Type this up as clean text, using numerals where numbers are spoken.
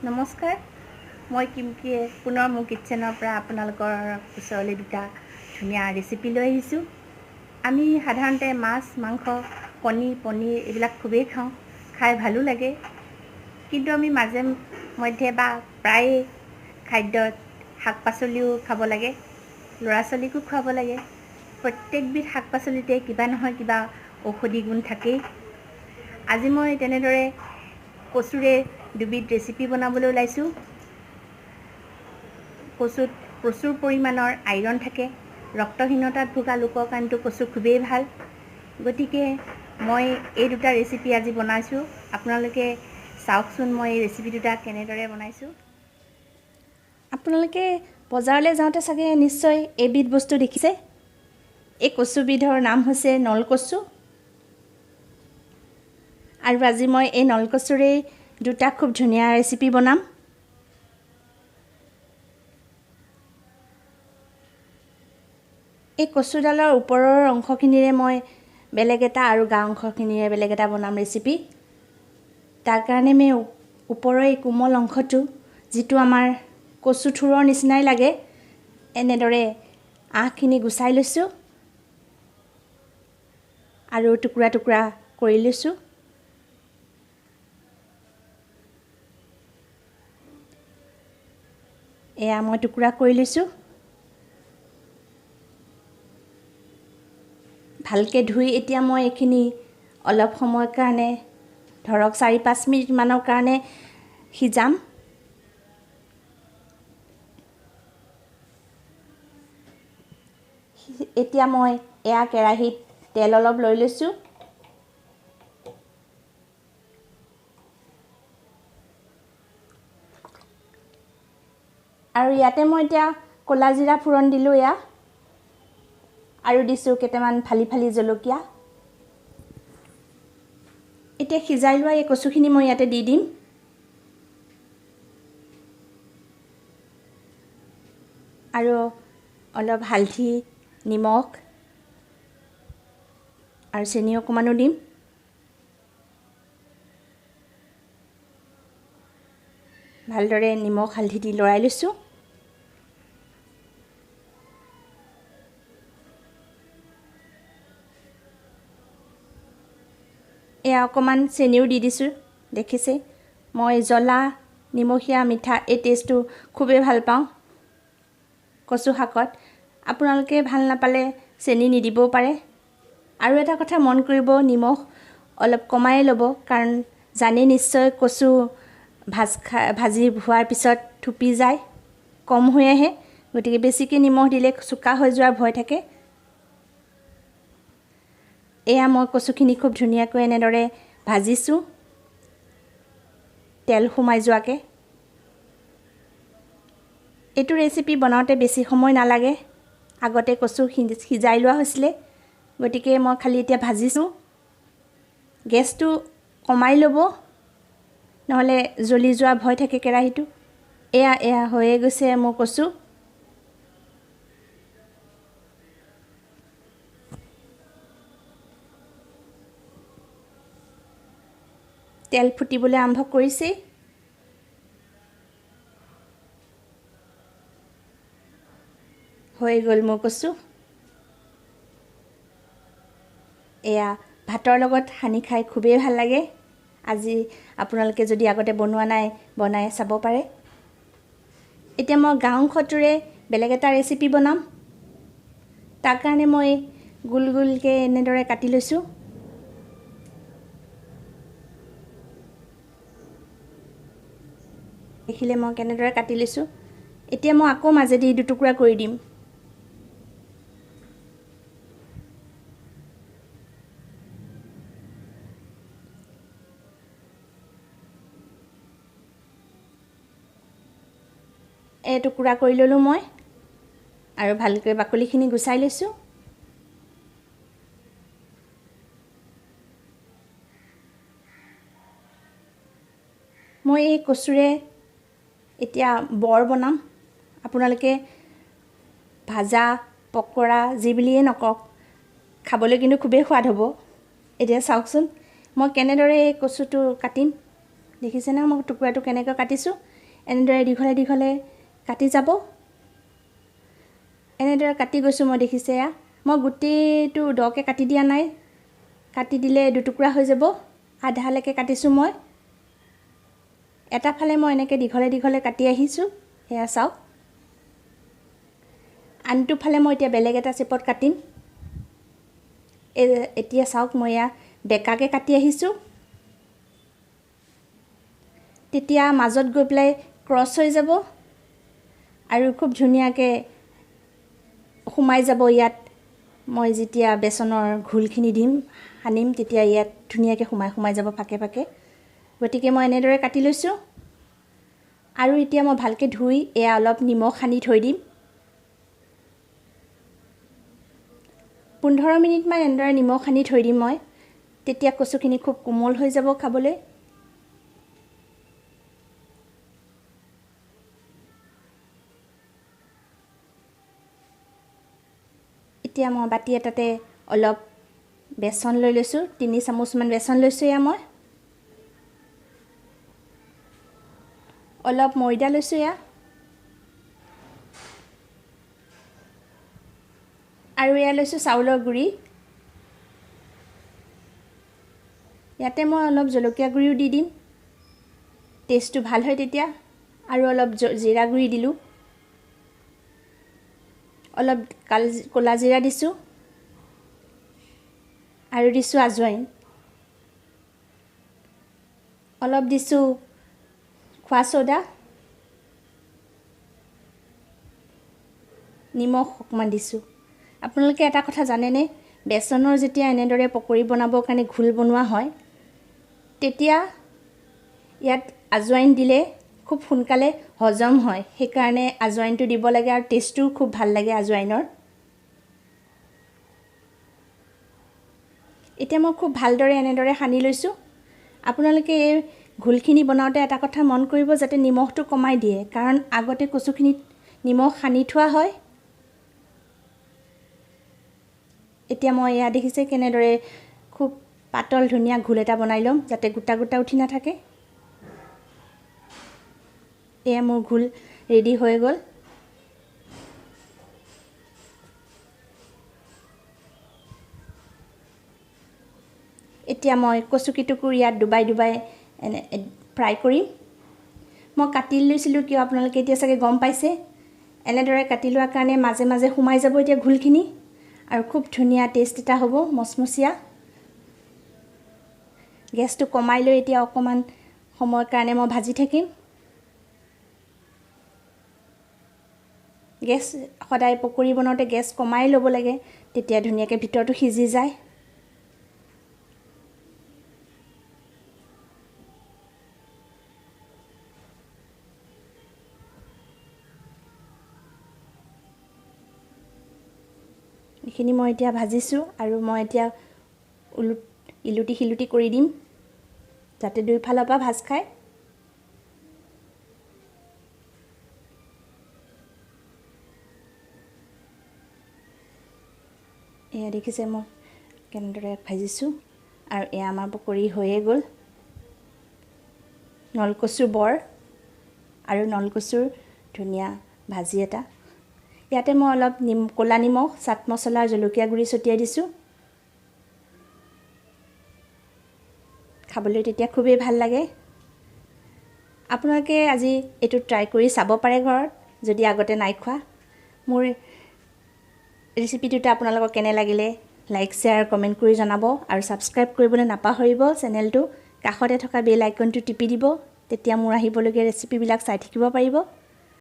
নমস্কাৰ, মই কিমকিয়ে পুনৰ মোৰ কিটচেনৰ পৰা আপোনালোকৰ ওচৰলৈ দুটা ধুনীয়া ৰেচিপি লৈ আহিছোঁ। আমি সাধাৰণতে মাছ, মাংস, কণী, পনীৰ এইবিলাক খুবেই খাওঁ, খাই ভালো লাগে। কিন্তু আমি মাজে মধ্যে বা প্ৰায়ে খাদ্যত শাক পাচলিও খাব লাগে, ল'ৰা ছোৱালীকো খুৱাব লাগে। প্ৰত্যেকবিধ শাক পাচলিতে কিবা নহয় কিবা ঔষধি গুণ থাকেই। আজি মই তেনেদৰে কচুৰে দুবিধ ৰেচিপি বনাবলৈ ওলাইছোঁ। কচুত প্ৰচুৰ পৰিমাণৰ আইৰণ থাকে। ৰক্তহীনতাত ভোগা লোকৰ কাৰণেতো কচু খুবেই ভাল। গতিকে মই এই দুটা ৰেচিপি আজি বনাইছোঁ। আপোনালোকে চাওকচোন মই এই ৰেচিপি দুটা কেনেদৰে বনাইছোঁ। আপোনালোকে বজাৰলৈ যাওঁতে চাগে নিশ্চয় এবিধ বস্তু দেখিছে। এই কচুবিধৰ নাম হৈছে নলকচু। আৰু আজি মই এই নলকচুৰেই দুটা খুব ধুনীয়া ৰেচিপি বনাম। এই কচুডালৰ ওপৰৰ অংশখিনিৰে মই বেলেগ এটা আৰু গা অংশখিনিৰে বেলেগ এটা বনাম ৰেচিপি। তাৰ কাৰণে মই ওপৰৰ এই কোমল অংশটো, যিটো আমাৰ কচু থোৰৰ নিচিনাই লাগে, এনেদৰে আঁহখিনি গুচাই লৈছোঁ আৰু টুকুৰা টুকুৰা কৰি লৈছোঁ। এয়া মই টুকুৰা কৰি লৈছোঁ। ভালকৈ ধুই এতিয়া মই এইখিনি অলপ সময়ৰ কাৰণে, ধৰক 4-5 মিনিটমানৰ কাৰণে সিজাম। এতিয়া মই এয়া কেৰাহীত তেল অলপ লৈ লৈছোঁ। আৰু ইয়াতে মই এতিয়া ক'লা জিৰা ফোৰণ দিলোঁ এয়া, আৰু দিছোঁ কেইটামান ফালি ফালি জলকীয়া। এতিয়া সিজাই লোৱা এই কচুখিনি মই ইয়াতে দি দিম। আৰু অলপ হালধি, নিমখ আৰু চেনি অকণমানো দিম। ভালদৰে নিমখ হালধি দি লৰাই লৈছোঁ। এয়া অকণমান চেনিও দি দিছোঁ, দেখিছে। মই জ্বলা, নিমখীয়া, মিঠা এই টেষ্টটো খুবেই ভাল পাওঁ কচু শাকত। আপোনালোকে ভাল নাপালে চেনি নিদিবও পাৰে। আৰু এটা কথা মন কৰিব, নিমখ অলপ কমাই ল'ব, কাৰণ জানেই নিশ্চয় কচু ভাজি হোৱাৰ পিছত থুপি যায়, কম হৈ আহে। গতিকে বেছিকৈ নিমখ দিলে চোকা হৈ যোৱাৰ ভয় থাকে। এয়া মই কচুখিনি খুব ধুনীয়াকৈ এনেদৰে ভাজিছোঁ, তেল সোমাই যোৱাকৈ। এইটো ৰেচিপি বনাওঁতে বেছি সময় নালাগে। আগতে কচু সিজাই লোৱা হৈছিলে, গতিকে মই খালি এতিয়া ভাজিছোঁ। গেছটো কমাই ল'ব, নহ'লে জ্বলি যোৱাৰ ভয় থাকে কেৰাহীটো। এয়া হৈয়ে গৈছে মোৰ কচু। তেল ফুটিবলৈ আৰম্ভ কৰিছেই। হৈ গ'ল মোৰ কচু। এয়া ভাতৰ লগত সানি খাই খুবেই ভাল লাগে। আজি আপোনালোকে যদি আগতে বনোৱা নাই, বনাই চাব পাৰে। এতিয়া মই গা অংশটোৰে বেলেগ এটা ৰেচিপি বনাম। তাৰ কাৰণে মই গোল গোলকৈ এনেদৰে কাটি লৈছোঁ। দেখিলে মই কেনেদৰে কাটি লৈছোঁ। এতিয়া মই আকৌ মাজেদি দুটুকুৰা কৰি দিম। টুকুৰা কৰি ল'লোঁ মই, আৰু ভালকৈ বাকলিখিনি গুচাই লৈছোঁ। মই এই কচুৰে এতিয়া বৰ বনাম। আপোনালোকে ভাজা, পকৰা যি বুলিয়ে নকওক, খাবলৈ কিন্তু খুবেই সোৱাদ হ'ব। এতিয়া চাওকচোন মই কেনেদৰে এই কচুটো কাটিম। দেখিছেনে মই টুকুৰাটো কেনেকৈ কাটিছোঁ এনেদৰে দীঘলে দীঘলে কাটি যাব এনেদৰে কাটি গৈছোঁ মই দেখিছে মই গোটেইটো দকে কাটি দিয়া নাই কাটি দিলে দুটুকুৰা হৈ যাব আধালৈকে কাটিছোঁ মই এটা ফালে মই এনেকৈ দীঘলে দীঘলে কাটি আহিছোঁ এয়া চাওক আনটো ফালে মই এতিয়া বেলেগ এটা চেপত কাটিম এতিয়া চাওক মই এয়া বেকাকৈ কাটি আহিছোঁ তেতিয়া মাজত গৈ পেলাই ক্ৰছ হৈ যাব আৰু খুব ধুনীয়াকৈ সোমাই যাব ইয়াত মই যেতিয়া বেচনৰ ঘোলখিনি দিম সানিম তেতিয়া ইয়াত ধুনীয়াকৈ সোমাই যাব ফাকে ফাকে গতিকে মই এনেদৰে কাটি লৈছোঁ আৰু এতিয়া মই ভালকৈ ধুই এয়া অলপ নিমখ সানি থৈ দিম 15 মিনিটমান এনেদৰে নিমখ সানি থৈ দিম মই তেতিয়া কচুখিনি খুব কোমল হৈ যাব খাবলৈ এতিয়া মই বাটি এটাতে অলপ বেচন লৈ লৈছোঁ 3 চামুচমান বেচন লৈছোঁ এয়া মই অলপ ময়দা লৈছোঁ এয়া আৰু এয়া লৈছোঁ চাউলৰ গুড়ি ইয়াতে মই অলপ জলকীয়া গুড়িও দি দিম টেষ্টটো ভাল হয় তেতিয়া আৰু অলপ জিৰা গুড়ি দিলোঁ অলপ ক'লা জিৰা দিছোঁ আৰু দিছোঁ আজৱাইন অলপ দিছোঁ খোৱা ছ'ডা নিমখ অকণমান দিছোঁ আপোনালোকে এটা কথা জানেনে বেচনৰ যেতিয়া এনেদৰে পকৰি বনাবৰ কাৰণে ঘোল বনোৱা হয় তেতিয়া ইয়াত আজৱাইন দিলে খুব সোনকালে হজম হয় সেইকাৰণে আজৱাইনটো দিব লাগে আৰু টেষ্টটো খুব ভাল লাগে আজৱাইনৰ এতিয়া মই খুব ভালদৰে এনেদৰে সানি লৈছোঁ আপোনালোকে এই ঘোলখিনি বনাওঁতে এটা কথা মন কৰিব যাতে নিমখটো কমাই দিয়ে কাৰণ আগতে কচুখিনিত নিমখ সানি থোৱা হয় এতিয়া মই এয়া দেখিছে কেনেদৰে খুব পাতল ধুনীয়া ঘোল এটা বনাই ল'ম যাতে গোটা গোটা উঠি নাথাকে এয়া মোৰ ঘোল ৰেডি হৈ গ'ল এতিয়া মই কচুকিটুকুৰ ইয়াত ডুবাই ডুবাই ফ্ৰাই কৰিম মই কাটি লৈছিলোঁ কিয় আপোনালোকে এতিয়া চাগে গম পাইছে এনেদৰে কাটি লোৱাৰ কাৰণে মাজে মাজে সোমাই যাব এতিয়া ঘোলখিনি আৰু খুব ধুনীয়া টেষ্ট এটা হ'ব মচমচীয়া গেছটো কমাই লৈ এতিয়া অকণমান সময়ৰ কাৰণে মই ভাজি থাকিম গেছ সদায় পকৰি বনাওঁতে গেছ কমাই ল'ব লাগে তেতিয়া ধুনীয়াকৈ ভিতৰটো সিজি যায় এইখিনি মই এতিয়া ভাজিছোঁ আৰু মই এতিয়া ইলুটি শিলুটি কৰি দিম যাতে দুইফালৰ পৰা ভাজ খায় এয়া দেখিছে মই কেনেদৰে ভাজিছোঁ আৰু এয়া আমাৰ পকৰি হৈয়ে গ'ল নলকচু বৰ আৰু নলকচুৰ ধুনীয়া ভাজি এটা ইয়াতে মই অলপ ক'লা নিমখ চাট মছলা জলকীয়া গুড়ি ছটিয়াই দিছোঁ খাবলৈ তেতিয়া খুবেই ভাল লাগে আপোনালোকে আজি এইটো ট্ৰাই কৰি চাব পাৰে ঘৰত যদি আগতে নাই খোৱা মোৰ ৰেচিপিটোতে আপোনালোকক কেনে লাগিলে লাইক শ্বেয়াৰ কমেণ্ট কৰি জনাব আৰু ছাবস্ক্ৰাইব কৰিবলৈ নাপাহৰিব চেনেলটো কাষতে থকা বেল আইকনটো টিপি দিব তেতিয়া মোৰ আহিবলগীয়া ৰেচিপিবিলাক চাই থাকিব পাৰিব